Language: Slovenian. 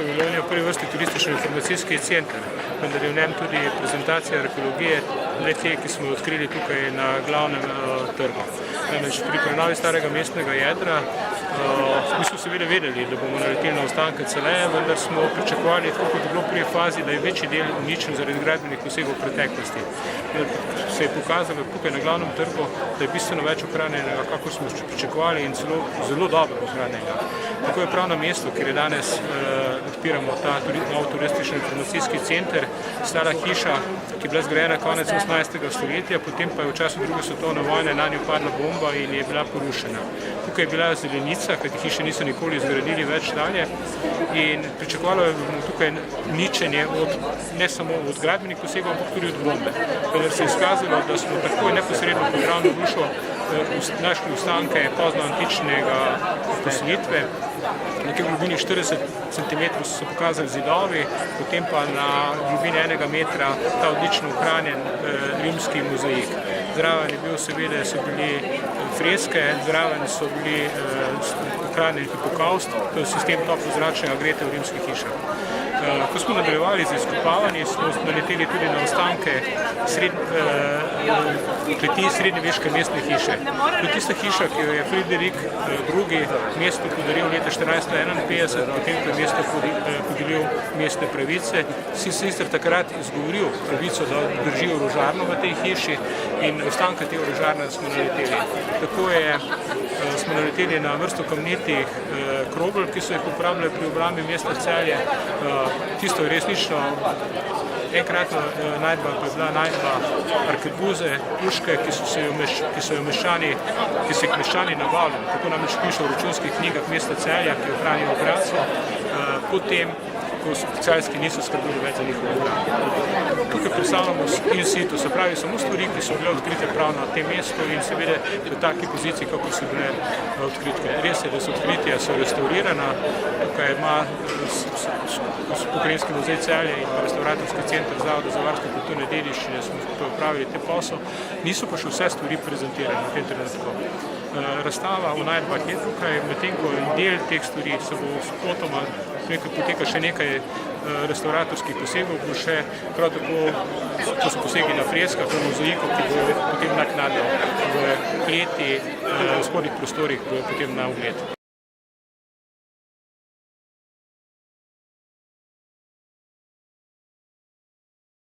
paviljon je v prvi vrsti turistično-informacijski center, vendar je v njem tudi prezentacija arheologije, le te, ki smo jo odkrili tukaj na glavnem trgu. Namreč pri prenovi starega mestnega jedra mi smo seveda vedeli, da bomo naleteli na ostanke celeje, vendar smo pričakovali, tako kot je bilo v prvi fazi, da je večji del uničen zaradi gradbenih posegov v preteklosti. Se je pokazalo tukaj na glavnem trgu, da je bistveno več ohranjenega, kakor smo pričakovali, in zelo dobro ohranjenega. Tako je prav na mestu, kjer je danes odpiramo ta nov turistično-informacijski center, stara hiša, ki je bila zgrajena konec 18. stoletja, potem pa je v času druge svetovne vojne nanjo padla bomba in je bila porušena. Tukaj je bila zelenica, kajti hiše niso nikoli zgradili več dalje, in pričakovalo je tukaj ničenje ne samo od gradbenih posegov, ampak tudi od bombe. Vendar se je izkazalo, da smo takoj neposredno pod glavno rušo našli ostanke poznoantičnega poselitve. Nekaj v globini 40 cm so se pokazali zidovi, potem pa na globini 1 metra ta odlično ohranjen rimski mozaik. Zraven je bil seveda, so bili freske, zraven so bili ohranjeni hipokavst, to je sistem toplozračnega gretje v rimskih hišah. Ko smo nadaljevali z izkopavanji, smo naleteli tudi na ostanke kleti srednjeveške mestne hiše. To je tista hiša, ki jo je Friderik II. Mestu podaril leta 1451, potem ko je mesto podelil mestne pravice. Si sicer takrat izgovoril pravico, da drži orožarno v tej hiši, in ostanke te orožarne smo naleteli. Tako smo naleteli na vrsto kamnitih krogel, ki so jih uporabljali pri obrambi mesta Celje. Tisto je resnično enkratna najdba, pa je bila najdba arkebuze, puške, ki so jih meščani nabavljali. Tako namreč piše v računskih knjigah mesta Celja, ki ohranijo operacijo, potem, ko specialski niso skrbeli več za njihovo obrambo. Tukaj predstavljamo in situ, se pravi samo stvari, ki so bile odkrite prav na tem mestu in seveda v taki poziciji, kako so bile odkrite. Res je, da so odkritja restaurirana. Tukaj ima Pokrajinski muzej Celje in Restavratorski center Zavoda za varstvo kulturne dediščine smo opravili te posel. Niso pa še vse stvari prezentirane v tem trenutku. Razstava v najdbah je tukaj, medtem ko del teh stvari se bo spotoma, poteka še nekaj restauratorskih posegov, bo še prav tako, to so posegi na freskah, v mozaiku, ki bo potem naknadno v kleti, v spodnjih prostorih, bo potem na ogled.